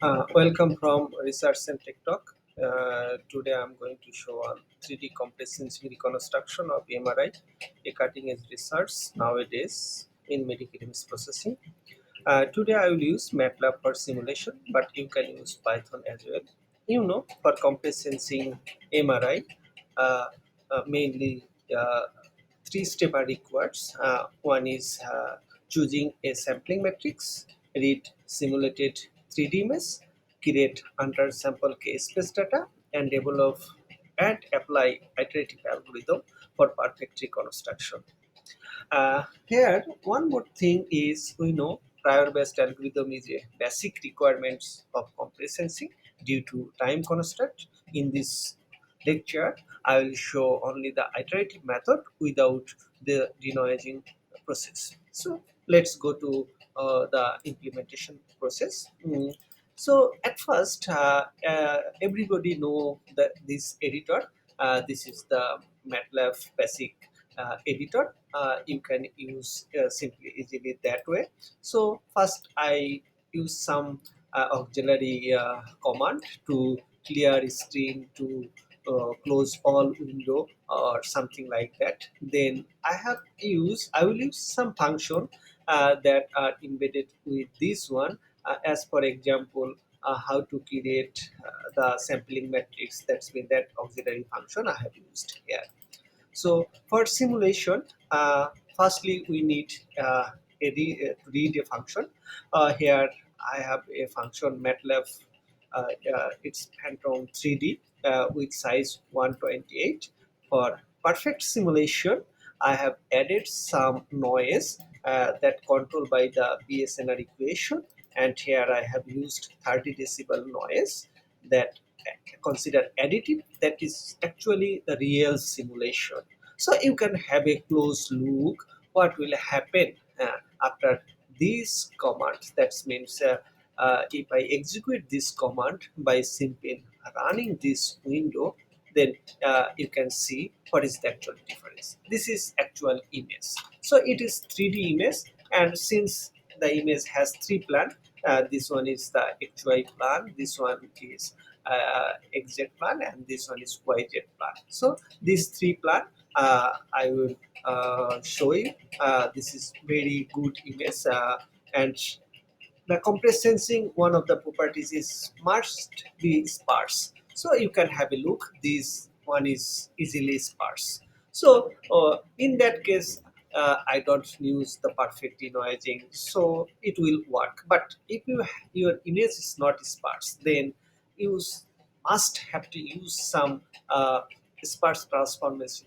Welcome from Research and Tech Talk. Today I'm going to show on 3D compressed sensing reconstruction of MRI, a cutting-edge research nowadays in medical image processing. Today I will use MATLAB for simulation, but you can use Python as well. For compressed sensing MRI, uh, mainly three-step are required. One is choosing a sampling matrix, read simulated 3D image, create under-sample k-space data, and develop and apply iterative algorithm for perfect reconstruction. Here, one more thing is we know prior-based algorithm is a basic requirements of compressed sensing due to time constraint. In this lecture, I will show only the iterative method without the denoising process. So let's go to the implementation process. So at first, everybody know that this editor. This is the MATLAB basic editor. You can use simply easily that way. So first I use some auxiliary command to clear screen, to close all window or something like that. Then I will use some function that are embedded with this one, as for example how to create the sampling matrix. That's been that auxiliary function I have used here. So for simulation, firstly we need to read a function. Here I have a function MATLAB. It's Phantom 3D with size 128. For perfect simulation, I have added some noise that controlled by the BSNR equation, and here I have used 30 decibel noise that consider additive, that is actually the real simulation. So you can have a close look what will happen after this command. That means if I execute this command by simply running this window, then you can see what is the actual difference. This is actual image. So it is 3D image, and since the image has three plan, this one is the XY plan, this one is XZ plan, and this one is YZ plan. So these three plan I will show you. This is very good image, and the compressed sensing, one of the properties is must be sparse. So you can have a look. This one is easily sparse. So in that case, I don't use the perfect denoising, so it will work. But if your image is not sparse, then you must have to use some sparse transformation.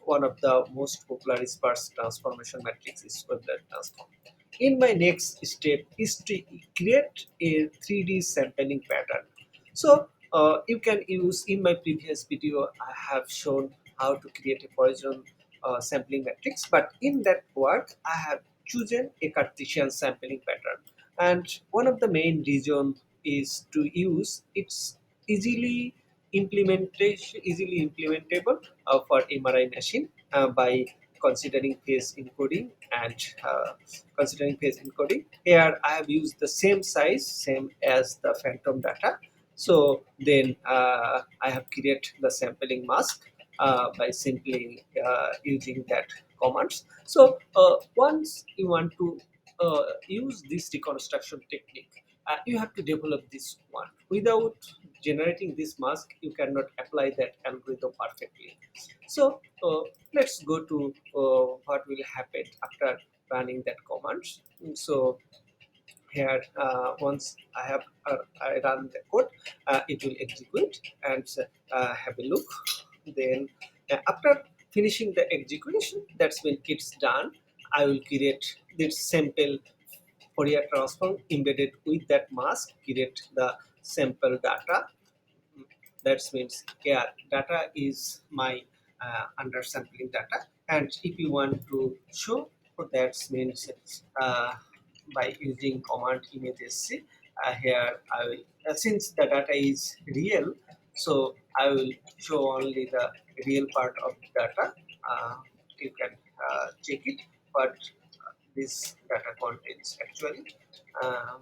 One of the most popular sparse transformation matrix is Webler transform. In my next step is to create a 3D sampling pattern. So you can use, in my previous video I have shown how to create a Poisson sampling matrix, but in that work I have chosen a Cartesian sampling pattern, and one of the main reason is to use it's easily implementable for MRI machine by considering phase encoding and considering phase encoding. Here I have used the same size, same as the phantom data. So then I have created the sampling mask by simply using that commands. So once you want to use this reconstruction technique, you have to develop this one. Without generating this mask, you cannot apply that algorithm perfectly. So let's go to what will happen after running that command. So here once I run the code, it will execute and have a look. Then after finishing the execution, that's when it's done. I will create this sample Fourier transform embedded with that mask, create the sample data. That means yeah, data is my undersampling data, and if you want to show, that means by using command imagesc, here I will since the data is real, so I will show only the real part of data. You can check it, but this data contains actually. Um,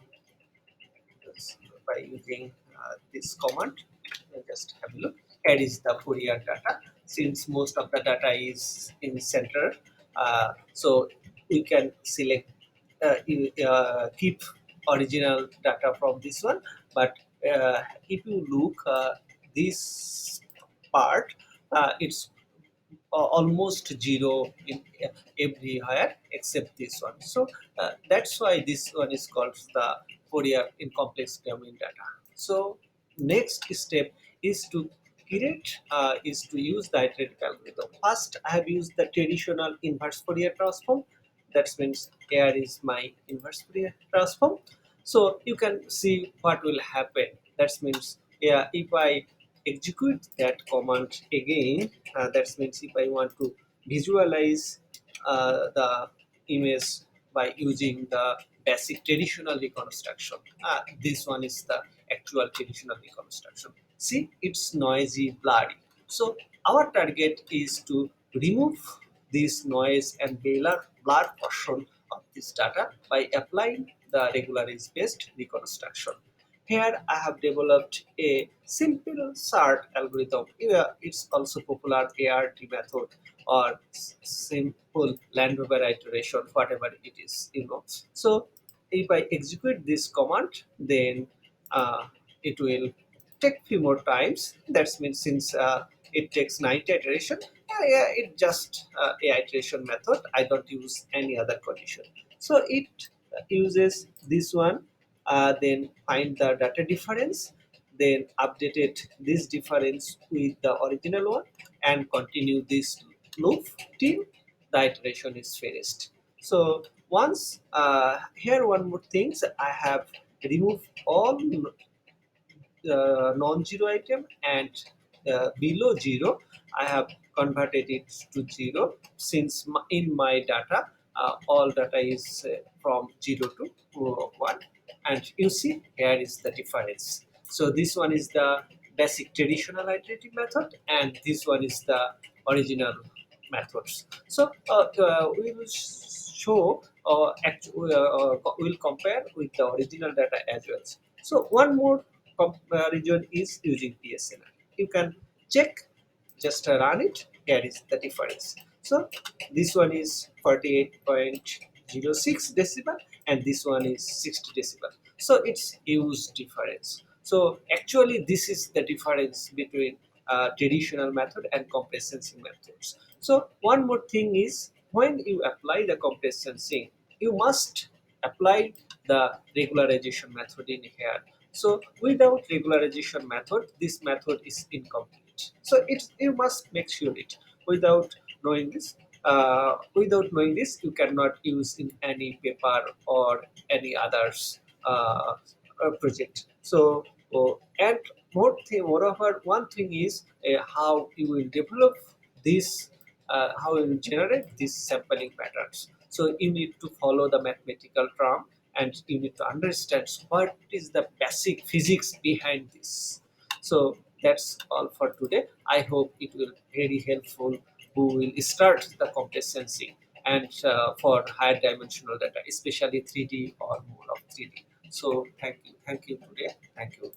by using this command. Just have a look. Here is the Fourier data. Since most of the data is in center, so we can select keep original data from this one. But if you look this part, it's almost zero in everywhere except this one. So that's why this one is called the Fourier in complex domain data. So next step is to is to use the iterative algorithm. First, I have used the traditional inverse Fourier transform. That means here is my inverse Fourier transform. So you can see what will happen. That means, yeah, if I execute that command again, that means if I want to visualize the image by using the basic traditional reconstruction, this one is the actual traditional reconstruction. See, it's noisy, blurry. So our target is to remove this noise and blur portion of this data by applying the regularized based reconstruction. Here I have developed a simple SART algorithm. It's also popular ART method or simple land Rover iteration, whatever it is. So if I execute this command, then it will take few more times. That means since it takes 90 iteration, yeah, it just a iteration method. I don't use any other condition. So it uses this one, then find the data difference, then updated this difference with the original one, and continue this loop till the iteration is finished. So once here one more things, I have removed all non-zero item, and below zero I have converted it to zero, since in my data all data is from 0 to 1, and you see here is the difference. So this one is the basic traditional iterative method, and this one is the original methods. So we will show we'll compare with the original data as well. So one more comparison is using PSNR. You can check, just run it. Here is the difference. So this one is 48.06 decibel, and this one is 60 decibel. So it's huge difference. So actually this is the difference between traditional method and compressed sensing methods. So one more thing is, when you apply the compressed sensing, you must apply the regularization method in here. So without regularization method, this method is incomplete. So it's, you must make sure it. Without knowing this, you cannot use in any paper or any others project. So and moreover, one thing is how you will develop this, how you will generate these sampling patterns. So you need to follow the mathematical term, and you need to understand what is the basic physics behind this. So that's all for today. I hope it will very helpful who will start the compressed sensing, and for higher dimensional data, especially 3D or more of 3D. So thank you today. Thank you.